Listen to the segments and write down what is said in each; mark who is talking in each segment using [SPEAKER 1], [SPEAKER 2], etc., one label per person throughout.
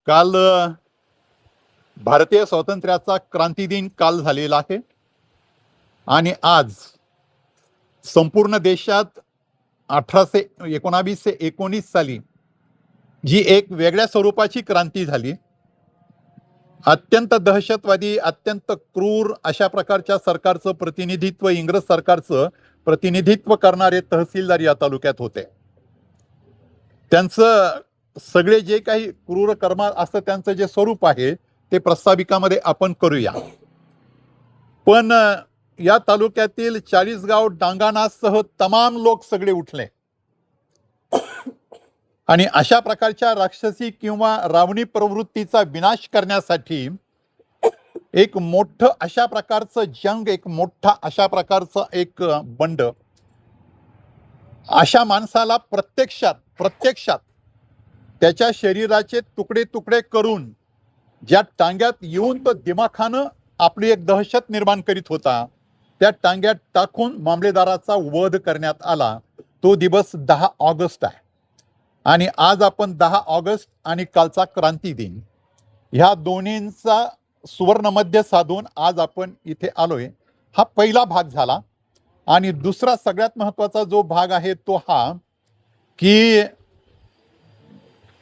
[SPEAKER 1] काल भारतीय स्वातंत्र्याचा क्रांती दिन काल झालेला आहे आणि आज संपूर्ण देशात 1919 साली जी एक वेगळ्या स्वरूपाची क्रांती झाली, अत्यंत दहशतवादी, अत्यंत क्रूर अशा प्रकारच्या सरकारचं प्रतिनिधित्व, इंग्रज सरकारचं प्रतिनिधित्व करणारे तहसीलदार या तालुक्यात होते. त्यांचं सगळे जे काही क्रूर कर्म असं त्यांचं जे स्वरूप आहे ते प्रस्ताविकामध्ये आपण करूया. पण या तालुक्यातील 40 गाव डांगाणासह तमाम लोक सगळे उठले आणि अशा प्रकारच्या राक्षसी किंवा रावणी प्रवृत्तीचा विनाश करण्यासाठी एक मोठं अशा प्रकारचं जंग, एक मोठा अशा प्रकारचं एक बंड अशा माणसाला प्रत्यक्षात त्याच्या शरीराचे तुकडे तुकडे करून ज्या टांग्यात येऊन तो दिमाखानं आपली एक दहशत निर्माण करीत होता, त्या टांग्यात टाकून मामलेदाराचा वध करण्यात आला. तो दिवस 10 ऑगस्ट आहे आणि आज आपण 10 ऑगस्ट आणि कालचा क्रांती दिन ह्या दोन्हींचा सुवर्ण मध्य साधून आज आपण इथे आलोय. हा पहिला भाग झाला. आणि दुसरा सगळ्यात महत्त्वाचा जो भाग आहे तो हा की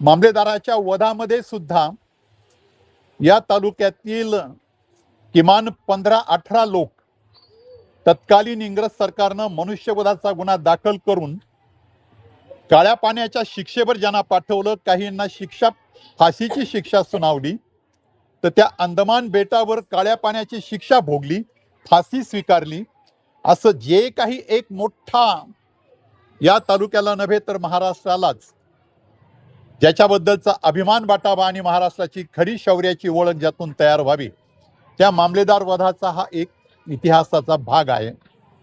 [SPEAKER 1] मामलेदाराच्या वधामध्ये सुद्धा या तालुक्यातील किमान 15-18 लोक तत्कालीन इंग्रज सरकारनं मनुष्यवधाचा गुन्हा दाखल करून काळ्या पाण्याच्या शिक्षेवर ज्यांना पाठवलं, काहींना फाशीची शिक्षा सुनावली, तर त्या अंदमान बेटावर काळ्या पाण्याची शिक्षा भोगली, फाशी स्वीकारली. असं जे काही एक मोठा या तालुक्याला नव्हे तर महाराष्ट्रालाच ज्याच्याबद्दलचा अभिमान वाटावा आणि महाराष्ट्राची खरी शौर्याची ओळख ज्यातून तयार व्हावी, त्या मामलेदार वधाचा हा एक इतिहासाचा भाग आहे.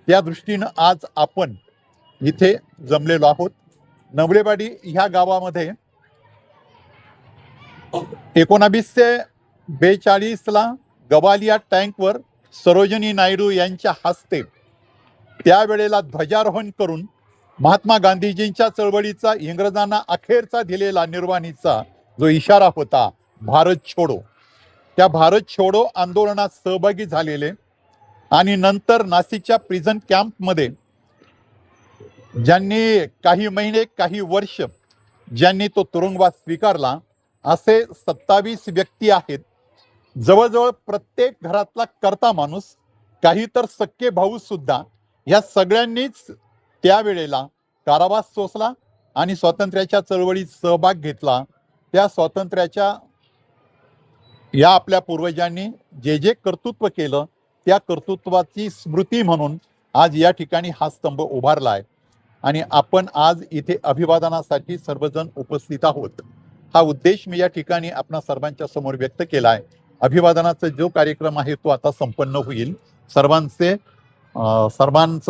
[SPEAKER 1] त्या दृष्टीनं आज आपण इथे जमलेलो आहोत. नवलेवाडी ह्या गावामध्ये 1942ला गवालिया टँकवर सरोजिनी नायडू यांच्या हस्ते त्यावेळेला ध्वजारोहण करून महात्मा गांधीजींच्या चळवळीचा, इंग्रजांना अखेरचा दिलेला निर्वाणीचा जो इशारा होता भारत छोडो, त्या भारत छोडो आंदोलनात सहभागी झालेले आणि नंतर नाशिकच्या प्रिझन कॅम्पमध्ये ज्यांनी काही महिने, काही वर्ष ज्यांनी तो तुरुंगवास स्वीकारला, असे 27 व्यक्ती आहेत. जवळजवळ प्रत्येक घरातला कर्ता माणूस, काही तर सख्खे भाऊ सुद्धा, या सगळ्यांनीच त्यावेळेला कारावास सोसला आणि स्वातंत्र्याच्या चळवळीत सहभाग घेतला. त्या स्वातंत्र्याच्या या आपल्या पूर्वजांनी जे जे कर्तृत्व केलं त्या कर्तृत्वाची स्मृती म्हणून आज या ठिकाणी हा स्तंभ उभारला आहे आणि आपण आज इथे अभिवादनासाठी सर्वजण उपस्थित आहोत. हा उद्देश मी या ठिकाणी आपणा सर्वांच्या समोर व्यक्त केला आहे. अभिवादनाचा जो कार्यक्रम आहे तो आता संपन्न होईल. सर्वांचं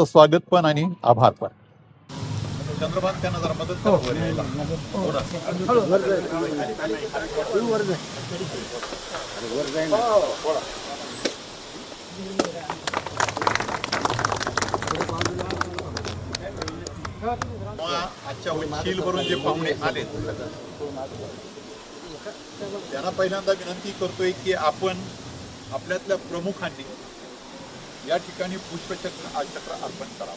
[SPEAKER 1] स्वागत पण आणि आभार पण. चंद्रभान त्यांना जरा मदत करा. आजच्या वरून जे पाहुणे आले त्यांना पहिल्यांदा विनंती करतोय की आपण आपल्यातल्या प्रमुखांनी या ठिकाणी पुष्पचक्र अर्पण करावं.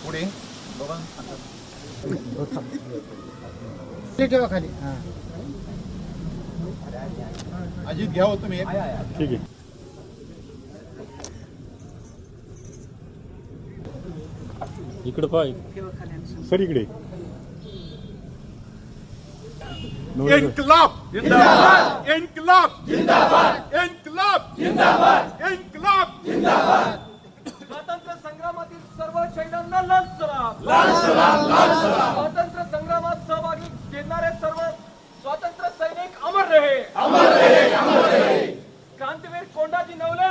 [SPEAKER 1] पुढे
[SPEAKER 2] खाली
[SPEAKER 1] अजित घ्या हो तुम्ही. ठीक आहे.
[SPEAKER 3] इकडे पाय सर, इकडे.
[SPEAKER 1] इन्कलाब जिंदाबाद, इन्कलाब जिंदाबाद, इन्कलाब जिंदाबाद, इन्कलाब जिंदाबाद.
[SPEAKER 4] स्वातंत्र्य संग्रामातील सर्व शहीदांना लाल सलाम,
[SPEAKER 1] लाल सलाम, लाल सलाम.
[SPEAKER 4] स्वातंत्र्य संग्रामात सहभागी घेणारे सर्व स्वातंत्र्य सैनिक अमर रहे,
[SPEAKER 1] अमर रहे, अमर रहे.
[SPEAKER 4] क्रांतीवीर कोंडाजी नवले